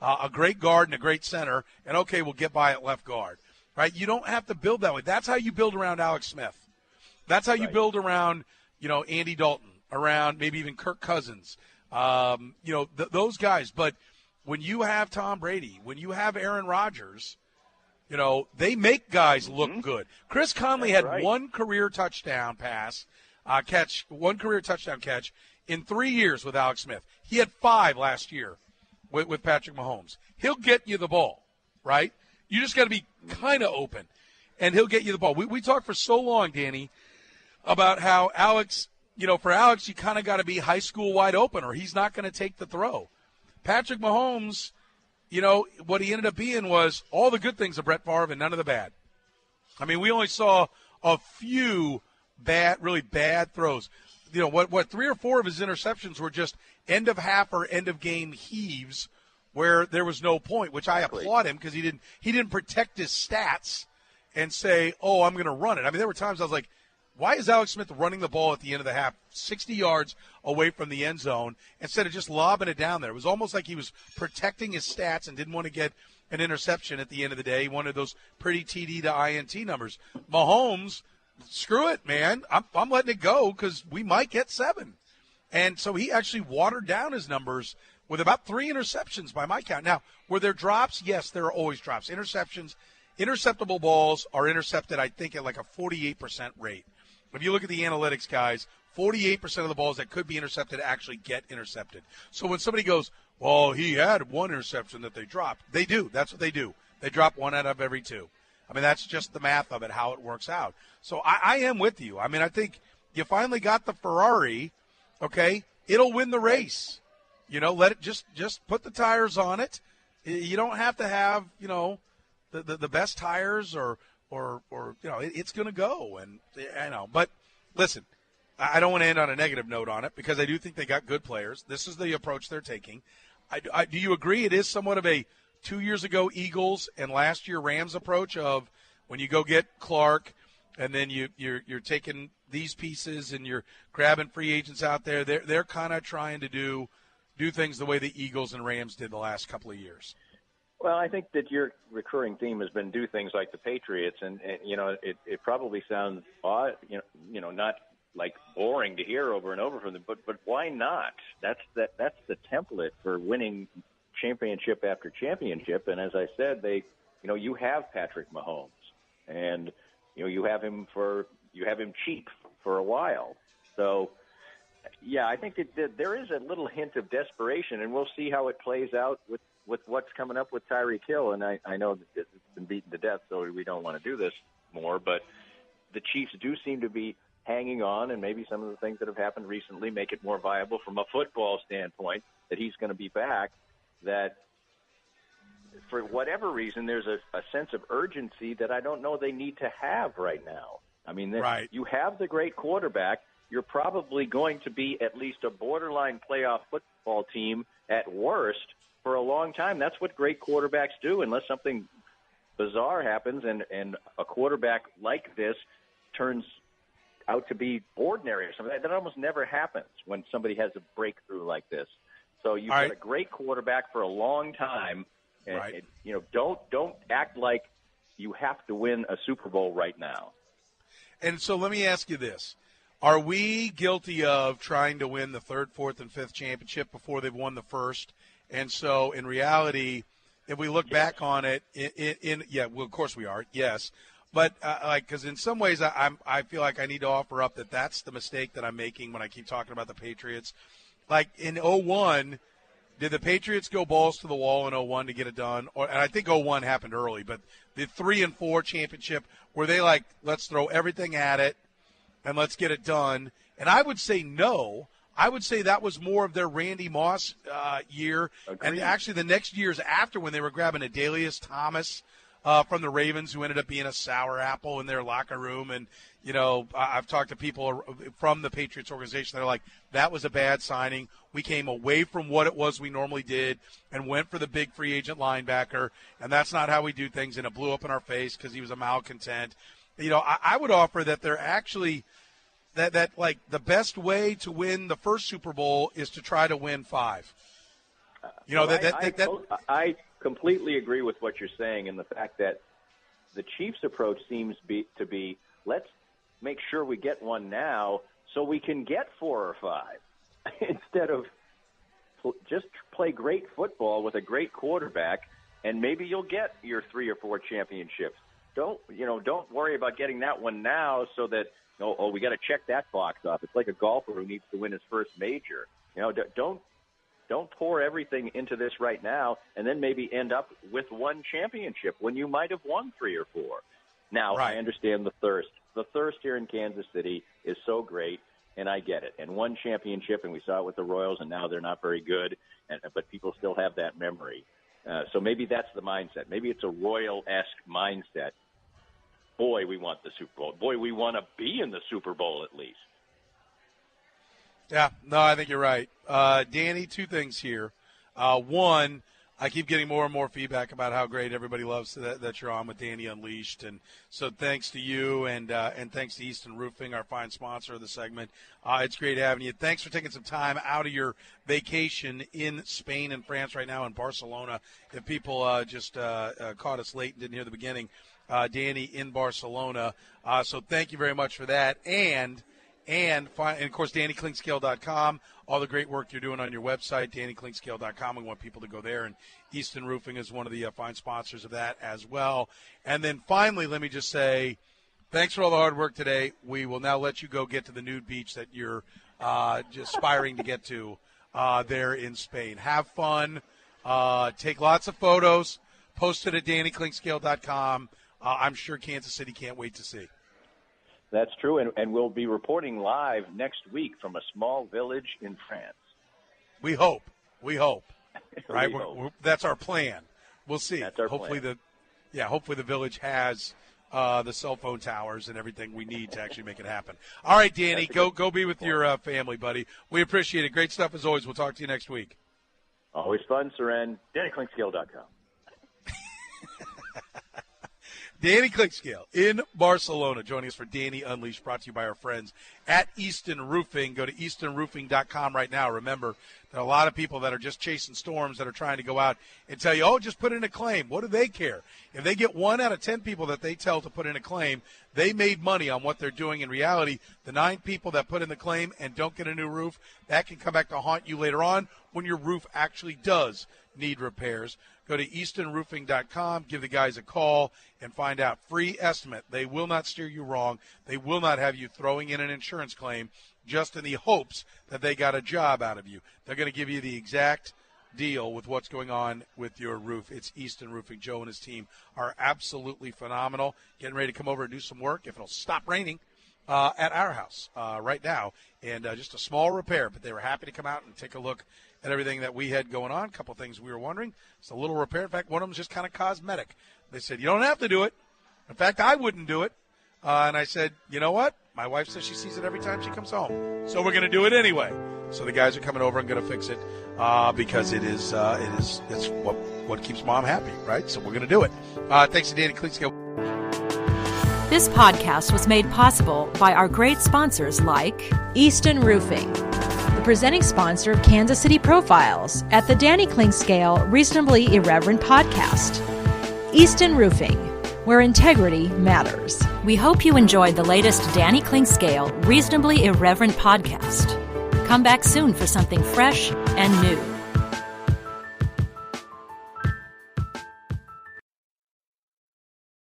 a great guard and a great center, and okay, we'll get by at left guard. Right? You don't have to build that way. That's how you build around Alex Smith. That's how you build around, Andy Dalton, around maybe even Kirk Cousins, those guys. But when you have Tom Brady, when you have Aaron Rodgers, they make guys look good. Chris Conley had one career touchdown catch in 3 years with Alex Smith. He had 5 last year with Patrick Mahomes. He'll get you the ball, right? You just got to be kind of open, and he'll get you the ball. We talked for so long, Danny, about how Alex, for Alex, you kind of got to be high school wide open or he's not going to take the throw. Patrick Mahomes, what he ended up being was all the good things of Brett Favre and none of the bad. I mean, we only saw a few really bad throws. What 3 or 4 of his interceptions were just end of half or end of game heaves where there was no point, which I applaud him because he didn't protect his stats and say, oh, I'm going to run it. I mean, there were times I was like, why is Alex Smith running the ball at the end of the half 60 yards away from the end zone instead of just lobbing it down there? It was almost like he was protecting his stats and didn't want to get an interception at the end of the day. He wanted those pretty TD to INT numbers. Mahomes, screw it, man. I'm letting it go because we might get 7. And so he actually watered down his numbers with about 3 interceptions by my count. Now, were there drops? Yes, there are always drops. Interceptable balls are intercepted, I think, at like a 48% rate. If you look at the analytics, guys, 48% of the balls that could be intercepted actually get intercepted. So when somebody goes, well, he had 1 interception that they dropped, they do. That's what they do. They drop 1 out of every 2. I mean, that's just the math of it, how it works out. So I am with you. I mean, I think you finally got the Ferrari, okay? It'll win the race. Let it just put the tires on it. You don't have to have, the best tires or it's going to go. And but listen, I don't want to end on a negative note on it because I do think they got good players. This is the approach they're taking. Do you agree it is somewhat of a 2 years ago Eagles and last year Rams approach of when you go get Clark and then you're taking these pieces and you're grabbing free agents out there? They're kind of trying to do things the way the Eagles and Rams did the last couple of years. Well, I think that your recurring theme has been do things like the Patriots, and it probably sounds odd, not like boring to hear over and over from them, but why not? That's the template for winning championship after championship. And as I said, you have Patrick Mahomes, and you have him cheap for a while. So, yeah, I think that there is a little hint of desperation, and we'll see how it plays out with what's coming up with Tyreek Hill. And I know that it's been beaten to death, so we don't want to do this more. But the Chiefs do seem to be hanging on, and maybe some of the things that have happened recently make it more viable from a football standpoint that he's going to be back, that for whatever reason there's a sense of urgency that I don't know they need to have right now. I mean, You have the great quarterback. You're probably going to be at least a borderline playoff football team at worst for a long time. That's what great quarterbacks do, unless something bizarre happens and a quarterback like this turns out to be ordinary or something. That almost never happens when somebody has a breakthrough like this. So you've got a great quarterback for a long time. And, don't act like you have to win a Super Bowl right now. And so let me ask you this. Are we guilty of trying to win the 3rd, 4th, and 5th championship before they've won the first? And so in reality, if we look back on it, of course we are, yes. But because in some ways I feel like I need to offer up that's the mistake that I'm making when I keep talking about the Patriots. Like in 2001, did the Patriots go balls to the wall in 2001 to get it done? And I think 2001 happened early, but the 3 and 4 championship, were they like, let's throw everything at it and let's get it done? And I would say no. I would say that was more of their Randy Moss year. Agreed. And actually the next years after, when they were grabbing Adalius Thomas from the Ravens, who ended up being a sour apple in their locker room. And, I've talked to people from the Patriots organization that are like, that was a bad signing. We came away from what it was we normally did and went for the big free agent linebacker, and that's not how we do things, and it blew up in our face because he was a malcontent. I would offer that they're actually that like the best way to win the first Super Bowl is to try to win 5. You know, I completely agree with what you're saying, and the fact that the Chiefs' approach seems to be let's make sure we get one now so we can get 4 or 5 instead of just play great football with a great quarterback, and maybe you'll get your 3 or 4 championships. Don't worry about getting that one now so that we got to check that box off. It's like a golfer who needs to win his first major. Don't pour everything into this right now and then maybe end up with 1 championship when you might have won 3 or 4. Now, right. I understand the thirst. The thirst here in Kansas City is so great, and I get it. And 1 championship, and we saw it with the Royals, and now they're not very good, but people still have that memory. So maybe that's the mindset. Maybe it's a Royal-esque mindset. Boy, we want the Super Bowl. Boy, we want to be in the Super Bowl at least. Yeah, no, I think you're right. Danny, 2 things here. 1, I keep getting more and more feedback about how great everybody loves that you're on with Danny Unleashed. And so thanks to you and thanks to Easton Roofing, our fine sponsor of the segment. It's great having you. Thanks for taking some time out of your vacation in Spain and France right now in Barcelona. If people just caught us late and didn't hear the beginning, Danny in Barcelona. So thank you very much for that. And of course, DannyKlingscale.com, all the great work you're doing on your website, DannyKlingscale.com. We want people to go there, and Easton Roofing is one of the fine sponsors of that as well. And then finally, let me just say thanks for all the hard work today. We will now let you go get to the nude beach that you're just aspiring to get to there in Spain. Have fun. Take lots of photos. Post it at DannyKlingscale.com. I'm sure Kansas City can't wait to see. That's true, and we'll be reporting live next week from a small village in France. We hope. Right? We hope. That's our plan. We'll see. That's our hopefully plan. Hopefully the village has the cell phone towers and everything we need to actually make it happen. All right, Danny, go be with your family, buddy. We appreciate it. Great stuff as always. We'll talk to you next week. Always fun, Soren. DannyKlingscale.com. Danny Klingscale in Barcelona, joining us for Danny Unleashed, brought to you by our friends at Easton Roofing. Go to eastonroofing.com right now. Remember, there are a lot of people that are just chasing storms that are trying to go out and tell you, just put in a claim. What do they care? If they get 1 out of 10 people that they tell to put in a claim, they made money on what they're doing. In reality, the 9 people that put in the claim and don't get a new roof, that can come back to haunt you later on when your roof actually does need repairs. Go to eastonroofing.com, give the guys a call, and find out. Free estimate. They will not steer you wrong. They will not have you throwing in an insurance claim just in the hopes that they got a job out of you. They're going to give you the exact deal with what's going on with your roof. It's Easton Roofing. Joe and his team are absolutely phenomenal. Getting ready to come over and do some work, if it'll stop raining, at our house right now. And just a small repair, but they were happy to come out and take a look at everything that we had going on. A couple things we were wondering. It's a little repair. In fact, one of them is just kind of cosmetic. They said, you don't have to do it. In fact, I wouldn't do it. And I said, you know what? My wife says she sees it every time she comes home. So we're going to do it anyway. So the guys are coming over and going to fix it because it's what keeps Mom happy, right? So we're going to do it. Thanks to Danny Klingscale. This podcast was made possible by our great sponsors like Easton Roofing, the presenting sponsor of Kansas City Profiles at the Danny Klingscale Reasonably Irreverent podcast. Easton Roofing, where integrity matters. We hope you enjoyed the latest Danny Klingscale Reasonably Irreverent podcast. Come back soon for something fresh and new.